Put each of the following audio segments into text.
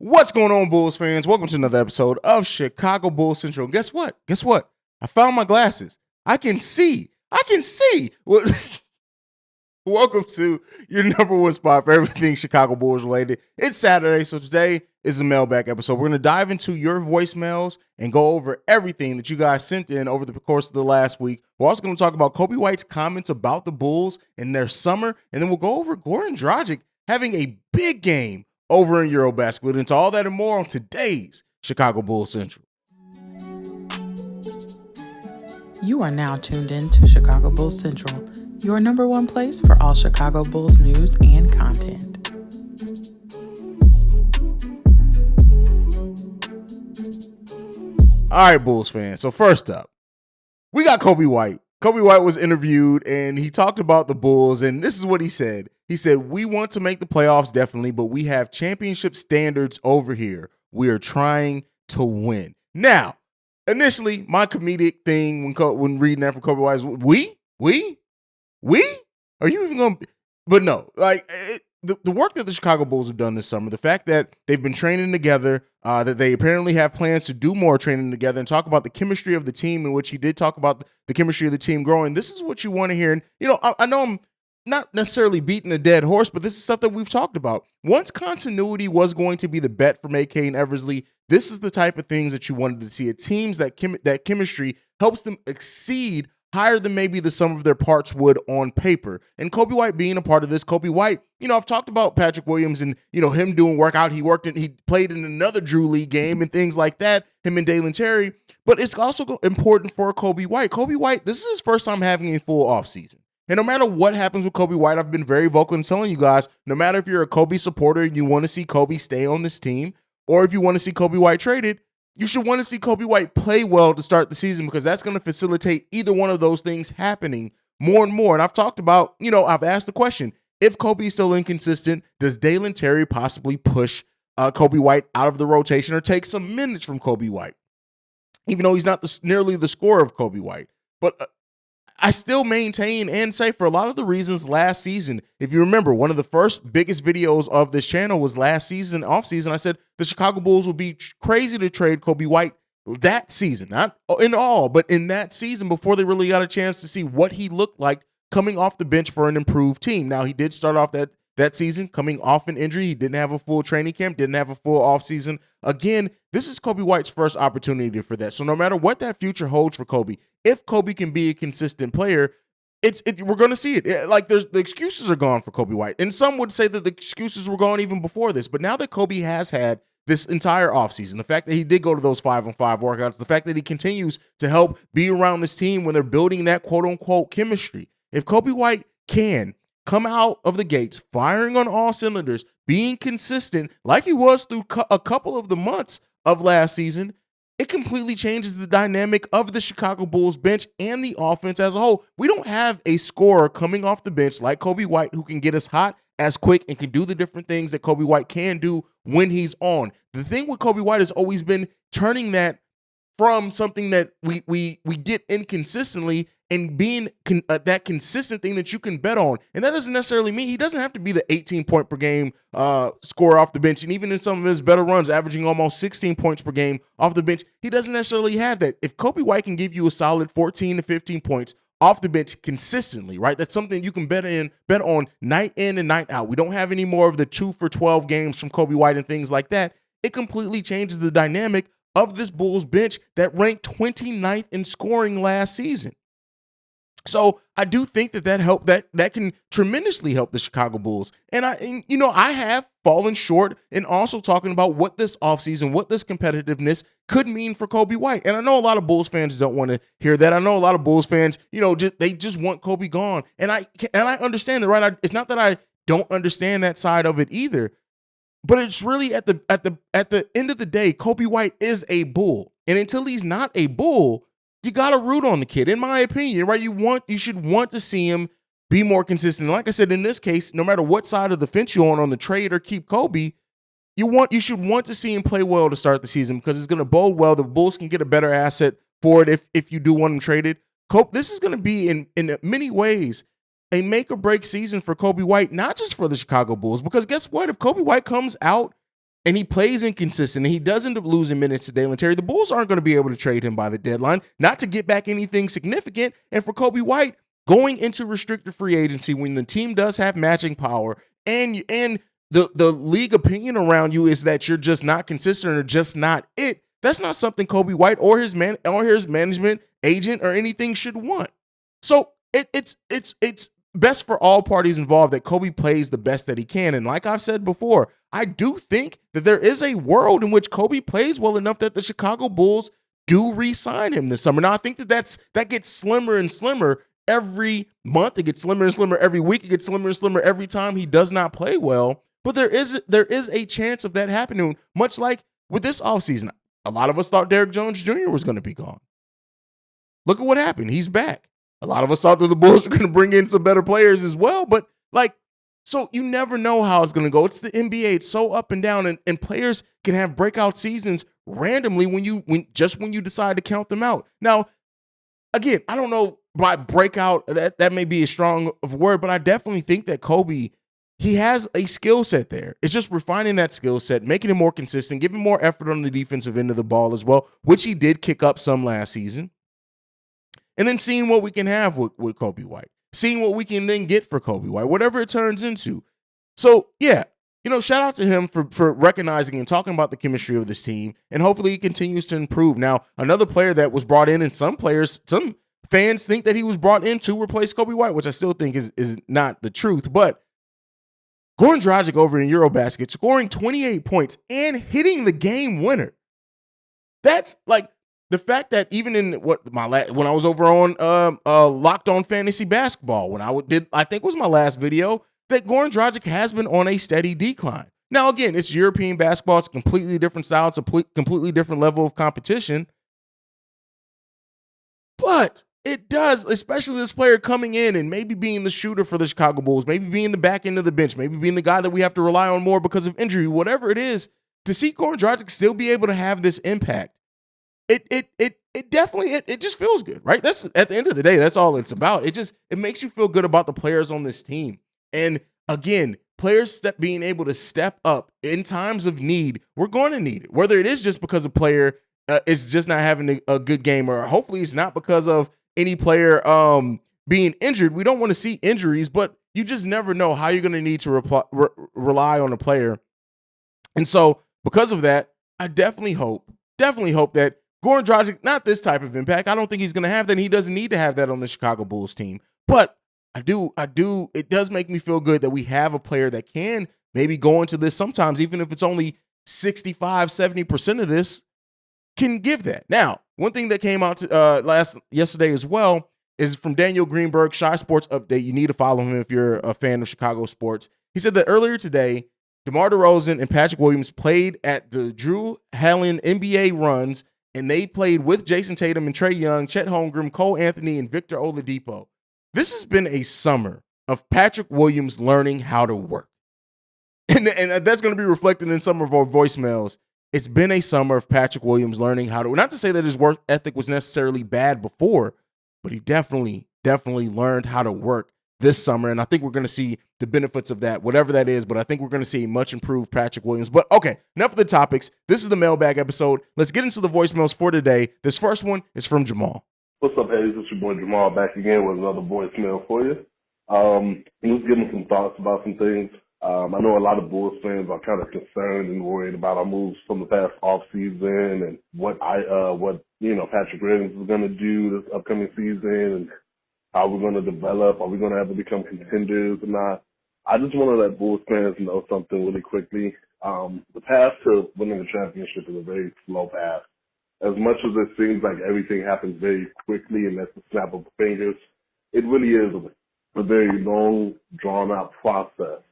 What's going on, Bulls fans? Welcome to another episode of Chicago Bulls Central. And guess what? I found my glasses. I can see. Welcome to your number one spot for everything Chicago Bulls related. It's Saturday, so today is the Mailbag episode. We're going to dive into your voicemails and go over everything that you guys sent in over the course of the last week. We're also going to talk about Coby White's comments about the Bulls and their summer, and then we'll go over Goran Dragic having a big game over in Eurobasket. We'll into all that and more on today's Chicago Bulls Central. You are now tuned in to Chicago Bulls Central, your number one place for all Chicago Bulls news and content. All right, Bulls fans. So first up, we got Coby White. Coby White was interviewed and he talked about the Bulls, and this is what he said. He said, "We want to make the playoffs, definitely, but we have championship standards over here. We are trying to win." Now, initially, my comedic thing when reading that from Coby White is, we? Are you even going to? But no, the work that the Chicago Bulls have done this summer, the fact that they've been training together, that they apparently have plans to do more training together and talk about the chemistry of the team, in which he did talk about the chemistry of the team growing. This is what you want to hear. And, I know I'm not necessarily beating a dead horse, but this is stuff that we've talked about. Once continuity was going to be the bet for AK and Eversley, this is the type of things that you wanted to see. It teams that chemistry helps them exceed higher than maybe the sum of their parts would on paper. And Coby White being a part of this, Coby White, I've talked about Patrick Williams and, him doing workout. He played in another Drew League game and things like that, him and Dalen Terry. But it's also important for Coby White. Coby White, this is his first time having a full offseason. And no matter what happens with Coby White, I've been very vocal in telling you guys, no matter if you're a Coby supporter and you want to see Coby stay on this team, or if you want to see Coby White traded, you should want to see Coby White play well to start the season, because that's going to facilitate either one of those things happening more and more. And I've talked about, I've asked the question, if Coby is still inconsistent, does Dalen Terry possibly push Coby White out of the rotation or take some minutes from Coby White, even though he's not nearly the scorer of Coby White? But I still maintain and say, for a lot of the reasons last season, if you remember, one of the first biggest videos of this channel was last season, offseason. I said the Chicago Bulls would be crazy to trade Coby White that season, not in all, but in that season, before they really got a chance to see what he looked like coming off the bench for an improved team. Now, he did start off that season coming off an injury. He didn't have a full training camp, didn't have a full offseason. Again, this is Coby White's first opportunity for that. So no matter what that future holds for Coby, if Coby can be a consistent player, we're going to see it. The excuses are gone for Coby White. And some would say that the excuses were gone even before this. But now that Coby has had this entire offseason, the fact that he did go to those 5-on-5 workouts, the fact that he continues to help be around this team when they're building that quote-unquote chemistry, if Coby White can come out of the gates firing on all cylinders, being consistent like he was through a couple of the months of last season, it completely changes the dynamic of the Chicago Bulls bench and the offense as a whole. We don't have a scorer coming off the bench like Coby White who can get us hot as quick and can do the different things that Coby White can do when he's on. The thing with Coby White has always been turning that from something that we get inconsistently and being that consistent thing that you can bet on. And that doesn't necessarily mean he doesn't have to be the 18-point per game scorer off the bench. And even in some of his better runs, averaging almost 16 points per game off the bench, he doesn't necessarily have that. If Coby White can give you a solid 14 to 15 points off the bench consistently, right? That's something you can bet on night in and night out. We don't have any more of the 2 for 12 games from Coby White and things like that. It completely changes the dynamic of this Bulls bench that ranked 29th in scoring last season. So I do think that can tremendously help the Chicago Bulls. And I have fallen short in also talking about what this offseason, what this competitiveness could mean for Coby White. And I know a lot of Bulls fans don't want to hear that. I know a lot of Bulls fans, they just want Coby gone. And I understand that, right? It's not that I don't understand that side of it either. But it's really at the end of the day, Coby White is a Bull. And until he's not a Bull, you got to root on the kid, in my opinion, right? You should want to see him be more consistent. Like I said, in this case, no matter what side of the fence you're on the trade or keep Coby, you should want to see him play well to start the season, because it's going to bode well. The Bulls can get a better asset for it if you do want him traded. This is going to be in many ways a make or break season for Coby White, not just for the Chicago Bulls, because guess what? If Coby White comes out and he plays inconsistent and he does end up losing minutes to Dalen Terry, the Bulls aren't going to be able to trade him by the deadline, not to get back anything significant. And for Coby White, going into restricted free agency when the team does have matching power and the league opinion around you is that you're just not consistent or just not it, that's not something Coby White or his management agent or anything should want. So it's best for all parties involved that Coby plays the best that he can. And like I've said before, I do think that there is a world in which Coby plays well enough that the Chicago Bulls do re-sign him this summer. Now, I think that gets slimmer and slimmer every month. It gets slimmer and slimmer every week. It gets slimmer and slimmer every time he does not play well. But there is a chance of that happening, much like with this offseason. A lot of us thought Derrick Jones Jr. was going to be gone. Look at what happened. He's back. A lot of us thought that the Bulls were going to bring in some better players as well, but so you never know how it's going to go. It's the NBA. It's so up and down, and players can have breakout seasons randomly when you decide to count them out. Now, again, I don't know by breakout, that may be a strong of a word, but I definitely think that Coby, he has a skill set there. It's just refining that skill set, making it more consistent, giving more effort on the defensive end of the ball as well, which he did kick up some last season. And then seeing what we can have with Coby White, seeing what we can then get for Coby White, whatever it turns into. So, yeah, shout out to him for recognizing and talking about the chemistry of this team, and hopefully he continues to improve. Now, another player that was brought in, and some fans think that he was brought in to replace Coby White, which I still think is not the truth, but Goran Dragic over in Eurobasket scoring 28 points and hitting the game winner. That's like, the fact that even in when I was over on Locked On Fantasy Basketball, when I think was my last video, that Goran Dragic has been on a steady decline. Now, again, it's European basketball. It's a completely different style. It's a completely different level of competition. But it does, especially this player coming in and maybe being the shooter for the Chicago Bulls, maybe being the back end of the bench, maybe being the guy that we have to rely on more because of injury, whatever it is, to see Goran Dragic still be able to have this impact. It definitely just feels good, right? That's at the end of the day, that's all it's about. It makes you feel good about the players on this team. And again, players being able to step up in times of need, we're going to need it. Whether it is just because a player is just not having a good game, or hopefully it's not because of any player being injured. We don't want to see injuries, but you just never know how you're going to need to rely on a player. And so because of that, I definitely hope that Goran Dragic, not this type of impact. I don't think he's going to have that. And he doesn't need to have that on the Chicago Bulls team. But it does make me feel good that we have a player that can maybe go into this sometimes, even if it's only 65, 70% of this, can give that. Now, one thing that came out yesterday as well is from Daniel Greenberg, Shy Sports Update. You need to follow him if you're a fan of Chicago sports. He said that earlier today, DeMar DeRozan and Patrick Williams played at the Drew Helen NBA runs, and they played with Jason Tatum and Trae Young, Chet Holmgren, Cole Anthony, and Victor Oladipo. This has been a summer of Patrick Williams learning how to work. And that's going to be reflected in some of our voicemails. It's been a summer of Patrick Williams learning how to, not to say that his work ethic was necessarily bad before, but he definitely learned how to work this summer. And I think we're going to see the benefits of that, whatever that is. But I think we're going to see a much improved Patrick Williams. But okay, enough of the topics. This is the mailbag episode. Let's get into the voicemails for today. This first one is from Jamal. What's up, Hayes? It's your boy Jamal back again with another voicemail for you. Just giving some thoughts about some things. I know a lot of Bulls fans are kind of concerned and worried about our moves from the past offseason and what Patrick Williams is going to do this upcoming season and how we're going to develop. Are we going to ever become contenders or not? I just want to let Bulls fans know something really quickly. The path to winning the championship is a very slow path. As much as it seems like everything happens very quickly and that's the snap of the fingers, it really is a very long, drawn-out process.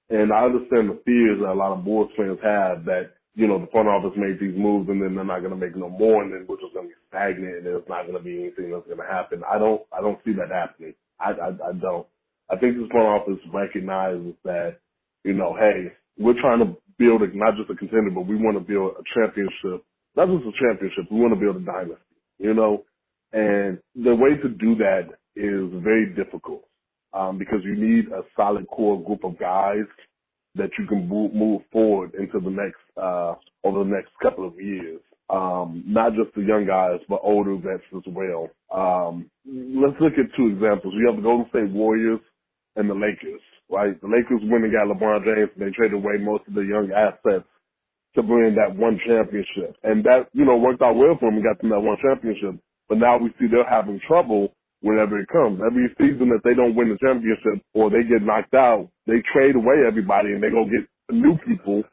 And I understand the fears that a lot of Bulls fans have that, the front office made these moves and then they're not going to make no more, and then we're just going to be stagnant and there's not going to be anything that's going to happen. I don't see that happening. I don't. I think this front office recognizes that, hey, we're trying to build not just a contender, but we want to build a championship. Not just a championship, we want to build a dynasty, And the way to do that is very difficult because you need a solid core group of guys that you can move forward into the next over the next couple of years. Not just the young guys, but older vets as well. Let's look at two examples. We have the Golden State Warriors and the Lakers, right? The Lakers went and got LeBron James, and they traded away most of the young assets to bring that one championship. And that, worked out well for them and got them that one championship. But now we see they're having trouble whenever it comes. Every season that they don't win the championship or they get knocked out, they trade away everybody and they go get new people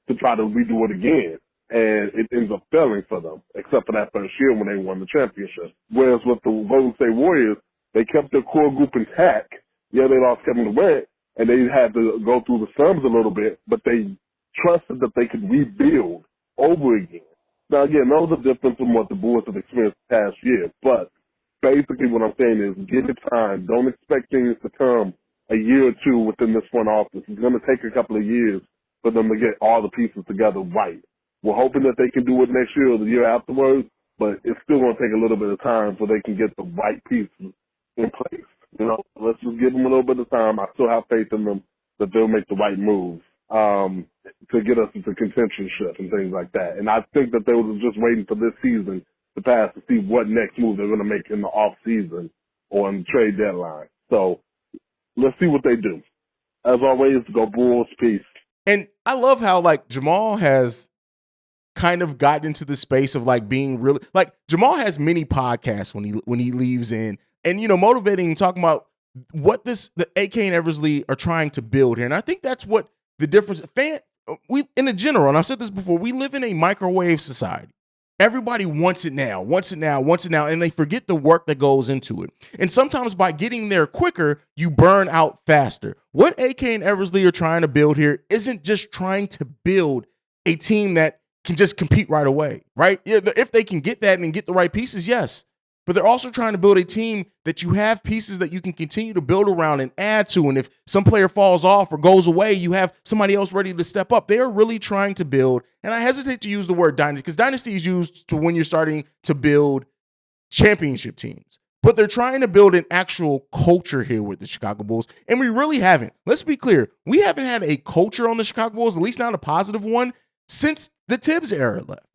to try to redo it again. And it ends up failing for them, except for that first year when they won the championship. Whereas with the Golden State Warriors, they kept their core group intact. Yeah, they lost Kevin Durant, and they had to go through the slums a little bit, but they trusted that they could rebuild over again. Now, again, those are different from what the Bulls have experienced the past year, but basically what I'm saying is give it time. Don't expect things to come a year or two within this front office. It's going to take a couple of years for them to get all the pieces together right. We're hoping that they can do it next year or the year afterwards, but it's still going to take a little bit of time so they can get the right pieces in place. Let's just give them a little bit of time. I still have faith in them that they'll make the right moves to get us into contentionship and things like that. And I think that they were just waiting for this season to pass to see what next move they're going to make in the off season or in the trade deadline. So let's see what they do. As always, go Bulls. Peace. And I love how Jamal has kind of gotten into the space of being really Jamal has many podcasts when he leaves in and motivating and talking about what the AK and Eversley are trying to build here. And I think that's what the difference we in a general, and I've said this before, we live in a microwave society. Everybody wants it now, and they forget the work that goes into it. And sometimes by getting there quicker, you burn out faster. What AK and Eversley are trying to build here isn't just trying to build a team that can just compete right away, right? Yeah, if they can get that and get the right pieces, yes. But they're also trying to build a team that you have pieces that you can continue to build around and add to. And if some player falls off or goes away, you have somebody else ready to step up. They're really trying to build, and I hesitate to use the word dynasty because dynasty is used to when you're starting to build championship teams. But they're trying to build an actual culture here with the Chicago Bulls, and we really haven't. Let's be clear. We haven't had a culture on the Chicago Bulls, at least not a positive one, since the Tibbs era left.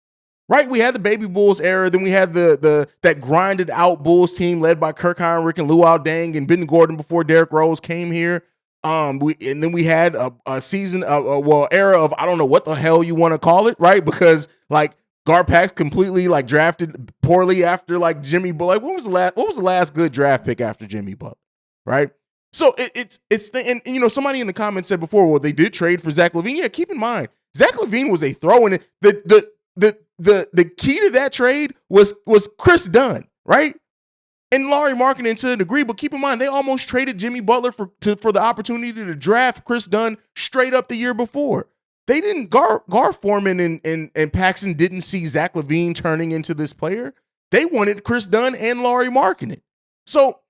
Right, we had the Baby Bulls era, then we had that grinded out Bulls team led by Kirk Heinrich and Luol Deng and Ben Gordon before Derrick Rose came here. And then we had a season era of I don't know what the hell you want to call it, right? Because Garpax completely drafted poorly after Jimmy Butler. What was the last good draft pick after Jimmy Butler, right? So and somebody in the comments said before, well, they did trade for Zach LaVine. Yeah, keep in mind Zach LaVine was a throw-in. The key to that trade was Chris Dunn, right? And Lauri Markkanen to a degree, but keep in mind, they almost traded Jimmy Butler for the opportunity to draft Chris Dunn straight up the year before. They didn't, Gar Forman and Paxson didn't see Zach LaVine turning into this player. They wanted Chris Dunn and Lauri Markkanen. So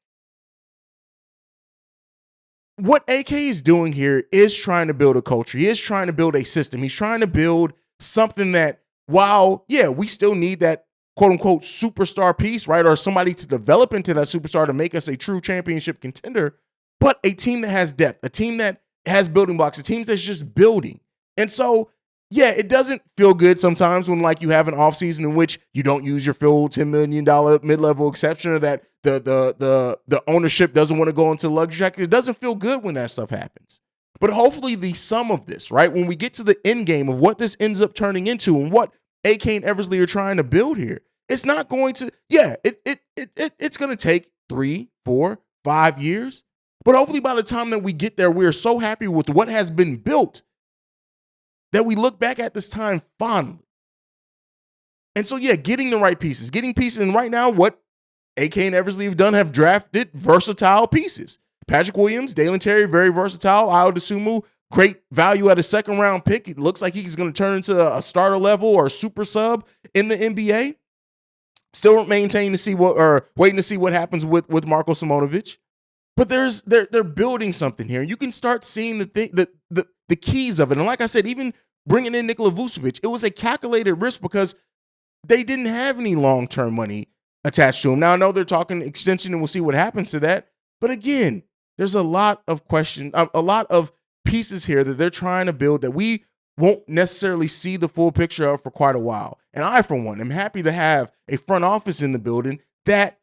what AK is doing here is trying to build a culture. He is trying to build a system. He's trying to build something that, while, yeah, we still need that quote-unquote superstar piece, right, or somebody to develop into that superstar to make us a true championship contender, but a team that has depth, a team that has building blocks, a team that's just building. And so, yeah, it doesn't feel good sometimes when you have an offseason in which you don't use your full $10 million mid-level exception, or that the ownership doesn't want to go into luxury tax. It doesn't feel good when that stuff happens. But hopefully the sum of this, right, when we get to the end game of what this ends up turning into and what AK and Eversley are trying to build here, it's not going to, it's going to take 3, 4, 5 years. But hopefully by the time that we get there, we're so happy with what has been built that we look back at this time fondly. And so, yeah, getting the right pieces, and right now what AK and Eversley have drafted versatile pieces. Patrick Williams, Dalen Terry, very versatile. Ayo Dosunmu, great value at a second-round pick. It looks like he's going to turn into a starter level or a super sub in the NBA. Still waiting to see what happens with Marko Simonovic. But they're building something here. You can start seeing the keys of it. And like I said, even bringing in Nikola Vucevic, it was a calculated risk because they didn't have any long-term money attached to him. Now I know they're talking extension, and we'll see what happens to that. But again, there's a lot of questions, a lot of pieces here that they're trying to build that we won't necessarily see the full picture of for quite a while. And I, for one, am happy to have a front office in the building that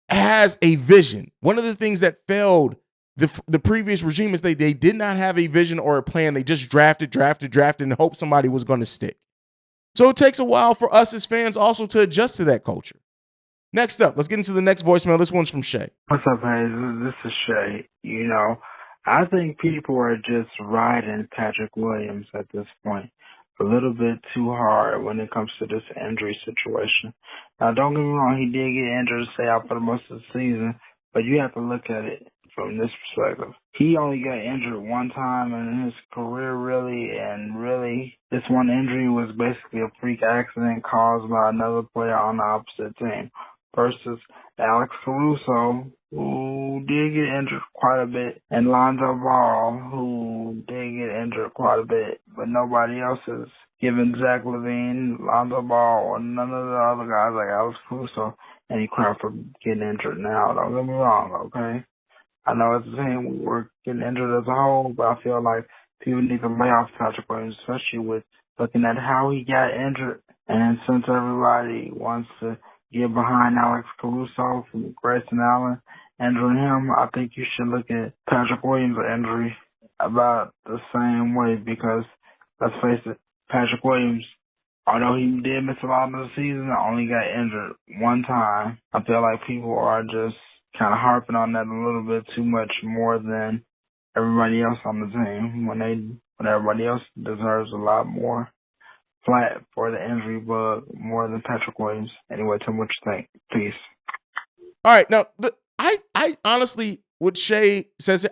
has a vision. One of the things that failed the previous regime is they did not have a vision or a plan. They just drafted, and hoped somebody was going to stick. So it takes a while for us as fans also to adjust to that culture. Next up, let's get into the next voicemail. This one's from Shay. What's up, Hayes? This is Shay. I think people are just riding Patrick Williams at this point a little bit too hard when it comes to this injury situation. Now, don't get me wrong, he did get injured to stay out for the most of the season, but you have to look at it from this perspective. He only got injured one time in his career, really, this one injury was basically a freak accident caused by another player on the opposite team versus Alex Caruso, who did get injured quite a bit, and Lonzo Ball, who did get injured quite a bit, but nobody else is giving Zach LaVine, Lonzo Ball, or none of the other guys like Alex Caruso any crap for getting injured now. Don't get me wrong, okay? I know as a team we're getting injured as a whole, but I feel like people need to lay off Patrick Williams, especially with looking at how he got injured. And since everybody wants to get behind Alex Caruso from Grayson Allen injuring him, I think you should look at Patrick Williams' injury about the same way because, let's face it, Patrick Williams, although he did miss a lot of the season, only got injured one time. I feel like people are just kind of harping on that a little bit too much more than everybody else on the team when everybody else deserves a lot more flat for the injury bug more than Patrick Williams. Anyway, tell me what you think. Peace. All right, now I honestly, what Shay says,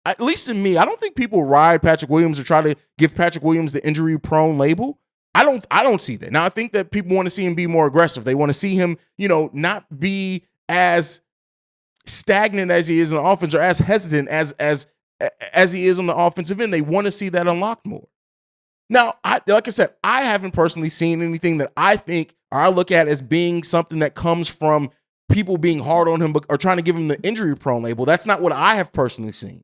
at least in me, I don't think people ride Patrick Williams or try to give Patrick Williams the injury prone label. I don't see that. Now I think that people want to see him be more aggressive. They want to see him, not be as stagnant as he is on the offense or as hesitant as he is on the offensive end. They want to see that unlocked more. Now, like I said, I haven't personally seen anything that I think or I look at as being something that comes from people being hard on him or trying to give him the injury prone label. That's not what I have personally seen.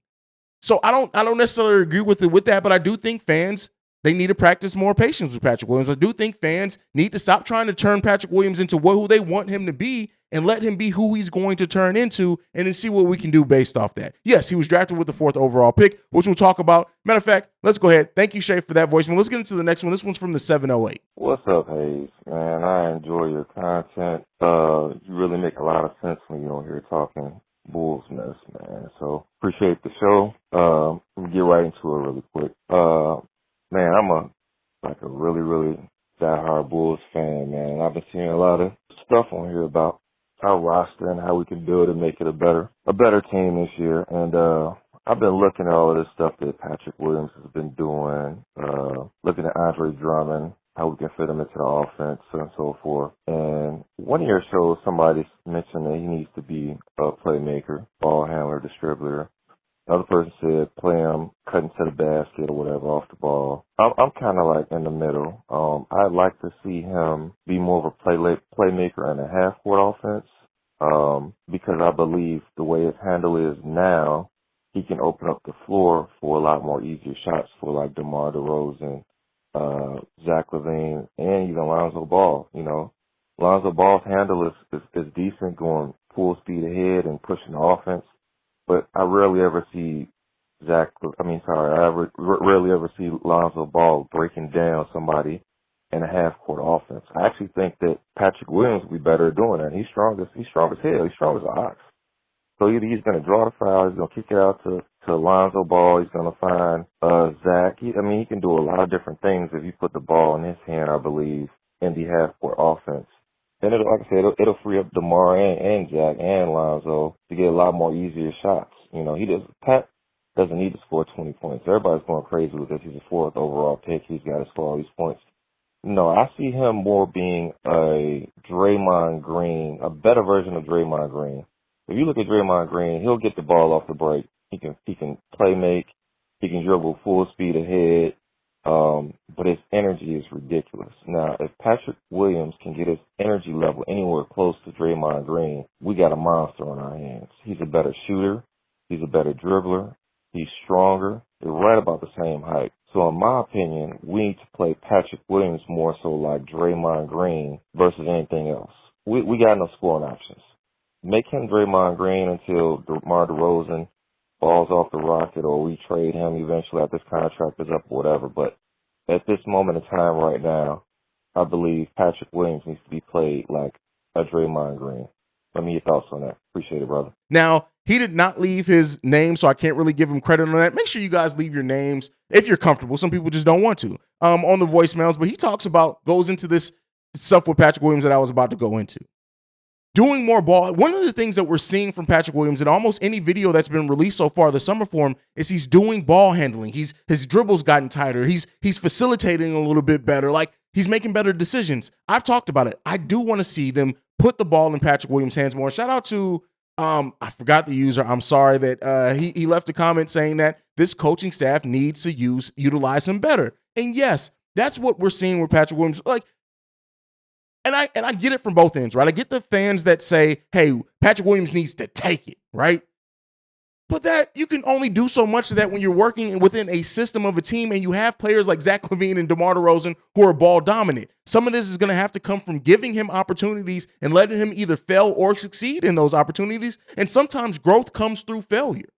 So I don't necessarily agree with that, but I do think fans, they need to practice more patience with Patrick Williams. I do think fans need to stop trying to turn Patrick Williams into who they want him to be and let him be who he's going to turn into and then see what we can do based off that. Yes, he was drafted with the 4th overall pick, which we'll talk about. Matter of fact, let's go ahead. Thank you, Shay, for that voicemail. Let's get into the next one. This one's from the 708. What's up, Hayes? Man, I enjoy your content. You really make a lot of sense when you're on here talking Bulls mess, man. So appreciate the show. Let me get right into it really quick. Man, I'm a really, really diehard Bulls fan, man. I've been seeing a lot of stuff on here about our roster and how we can build and make it a better team this year. And I've been looking at all of this stuff that Patrick Williams has been doing, looking at Andre Drummond, how we can fit him into the offense and so forth. And one of your shows, somebody mentioned that he needs to be a playmaker, ball handler, distributor. Another person said play him, cutting to the basket or whatever off the ball. I'm kind of like in the middle. I'd like to see him be more of a playmaker in a half-court offense because I believe the way his handle is now, he can open up the floor for a lot more easier shots for like DeMar DeRozan, Zach LaVine, and even Lonzo Ball. Lonzo Ball's handle is decent, going full speed ahead and pushing the offense. But I rarely ever see rarely ever see Lonzo Ball breaking down somebody in a half-court offense. I actually think that Patrick Williams will be better at doing that. He's strong as hell. He's strong as an ox. So either he's going to draw the foul, he's going to kick it out to Lonzo Ball, he's going to find Zach. He can do a lot of different things if you put the ball in his hand, I believe, in the half-court offense. And it'll free up DeMar and Jack and Lonzo to get a lot more easier shots. Pat doesn't need to score 20 points. Everybody's going crazy with this. He's a 4th overall pick. He's got to score all these points. No, I see him more being a Draymond Green, a better version of Draymond Green. If you look at Draymond Green, he'll get the ball off the break. He can play make. He can dribble full speed ahead. But his energy is ridiculous. Now, if Patrick Williams can get his energy level anywhere close to Draymond Green, we got a monster on our hands. He's a better shooter. He's a better dribbler. He's stronger. They're right about the same height. So in my opinion, we need to play Patrick Williams more so like Draymond Green versus anything else. We got no scoring options. Make him Draymond Green until DeMar DeRozan falls off the rocket or we trade him eventually after this contract is up or whatever. But at this moment in time right now, I believe Patrick Williams needs to be played like a Draymond Green. Let me your thoughts on that. Appreciate it, brother. Now, he did not leave his name, so I can't really give him credit on that. Make sure you guys leave your names if you're comfortable. Some people just don't want to on the voicemails, but he goes into this stuff with Patrick Williams that I was about to go into. Doing more ball. One of the things that we're seeing from Patrick Williams in almost any video that's been released so far this summer for him is he's doing ball handling. His dribbles gotten tighter. He's facilitating a little bit better. Like, he's making better decisions. I've talked about it. I do want to see them put the ball in Patrick Williams' hands more. Shout out to I forgot the user. I'm sorry that he left a comment saying that this coaching staff needs to utilize him better. And yes, that's what we're seeing with Patrick Williams. Like, and I get it from both ends, right? I get the fans that say, hey, Patrick Williams needs to take it, right? But that you can only do so much of that when you're working within a system of a team and you have players like Zach LaVine and DeMar DeRozan who are ball dominant. Some of this is going to have to come from giving him opportunities and letting him either fail or succeed in those opportunities. And sometimes growth comes through failure.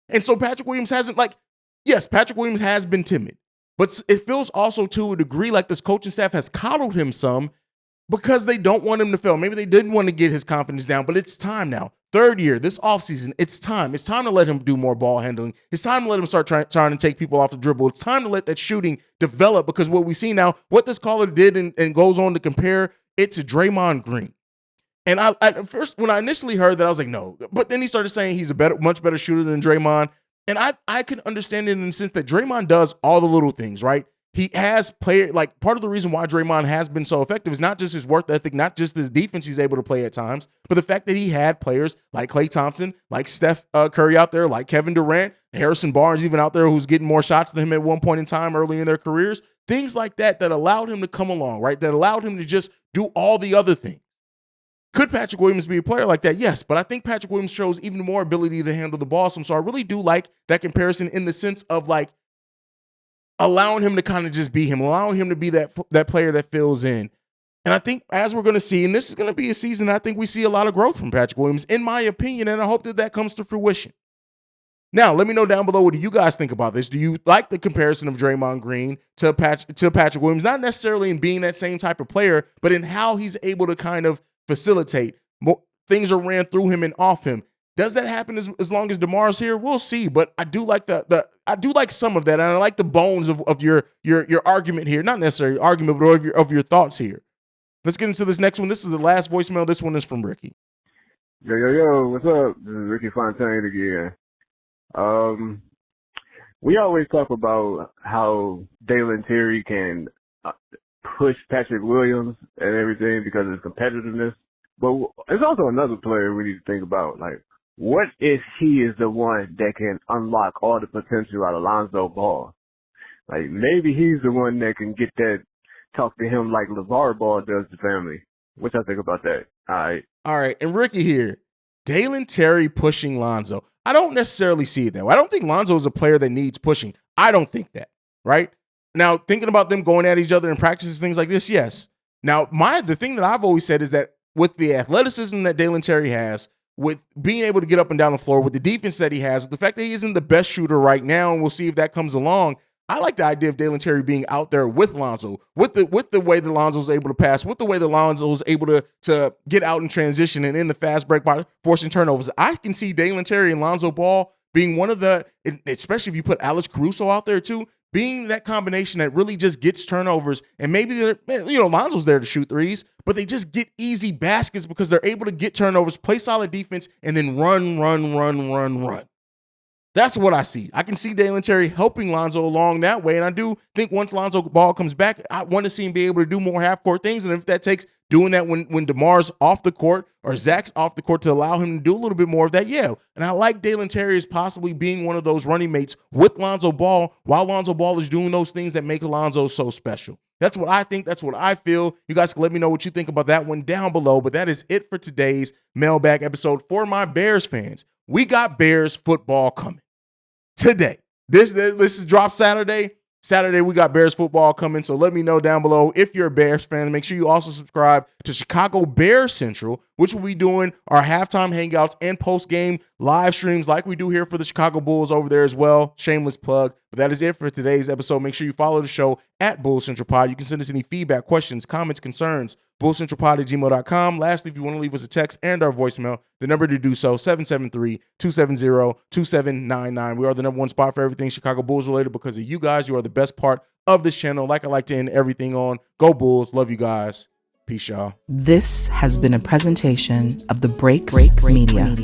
And so Patrick Williams Patrick Williams has been timid, but it feels also to a degree like this coaching staff has coddled him some because they don't want him to fail. Maybe they didn't want to get his confidence down, but it's time now. Third year, this offseason, it's time. It's time to let him do more ball handling. It's time to let him start trying to take people off the dribble. It's time to let that shooting develop because what we see now, what this caller did and goes on to compare it to Draymond Green. And I first, when I initially heard that, I was like, no. But then he started saying he's much better shooter than Draymond. And I can understand it in the sense that Draymond does all the little things, right? He has part of the reason why Draymond has been so effective is not just his work ethic, not just his defense he's able to play at times, but the fact that he had players like Klay Thompson, like Steph Curry out there, like Kevin Durant, Harrison Barnes even out there who's getting more shots than him at one point in time early in their careers. Things like that allowed him to come along, right? That allowed him to just do all the other things. Could Patrick Williams be a player like that? Yes, but I think Patrick Williams shows even more ability to handle the ball. So I really do like that comparison in the sense of like, allowing him to kind of just be him, allowing him to be that player that fills in. And I think as we're going to see, and this is going to be a season, I think we see a lot of growth from Patrick Williams, in my opinion, and I hope that comes to fruition. Now, let me know down below, what do you guys think about this? Do you like the comparison of Draymond Green to Patrick Williams? Not necessarily in being that same type of player, but in how he's able to kind of facilitate. Things are ran through him and off him. Does that happen as long as DeMar's here? We'll see. But I do like I do like some of that, and I like the bones of your argument here. Not necessarily argument, but of your thoughts here. Let's get into this next one. This is the last voicemail. This one is from Ricky. Yo, what's up? This is Ricky Fontaine again. We always talk about how Dalen Terry can push Patrick Williams and everything because of his competitiveness. But there's also another player we need to think about. Like, what if he is the one that can unlock all the potential out of Lonzo Ball? Like, maybe he's the one that can get that, talk to him like LeVar Ball does the family. What y'all think about that? All right. And Ricky here, Dalen Terry pushing Lonzo. I don't necessarily see it that way. I don't think Lonzo is a player that needs pushing. I don't think that, right? Now, thinking about them going at each other in practices, things like this, yes. Now, the thing that I've always said is that with the athleticism that Dalen Terry has, with being able to get up and down the floor, with the defense that he has, with the fact that he isn't the best shooter right now, and we'll see if that comes along, I like the idea of Dalen Terry being out there with Lonzo, with the way that Lonzo's able to pass, with the way that Lonzo's able to get out and transition and in the fast break by forcing turnovers. I can see Dalen Terry and Lonzo Ball being one of the, especially if you put Alex Caruso out there too, being that combination that really just gets turnovers. And maybe Lonzo's there to shoot threes, but they just get easy baskets because they're able to get turnovers, play solid defense, and then run. That's what I see. I can see Dalen Terry helping Lonzo along that way. And I do think once Lonzo Ball comes back, I want to see him be able to do more half-court things. And if that takes doing that when DeMar's off the court or Zach's off the court to allow him to do a little bit more of that, yeah. And I like Dalen Terry as possibly being one of those running mates with Lonzo Ball while Lonzo Ball is doing those things that make Lonzo so special. That's what I think. That's what I feel. You guys can let me know what you think about that one down below. But that is it for today's Mailbag episode for my Bears fans. We got Bears football coming. today. This is drop Saturday. Saturday, we got Bears football coming, so let me know down below if you're a Bears fan. Make sure you also subscribe to Chicago Bears Central, which will be doing our halftime hangouts and post-game live streams like we do here for the Chicago Bulls over there as well. Shameless plug. But that is it for today's episode. Make sure you follow the show at Bulls Central Pod. You can send us any feedback, questions, comments, concerns, bullcentralpod@gmail.com. Lastly, if you want to leave us a text and our voicemail, the number to do so, 773-270-2799. We are the number one spot for everything Chicago Bulls related because of you guys. You are the best part of this channel. Like I like to end everything on, go Bulls. Love you guys. Peace, y'all. This has been a presentation of the Break Media.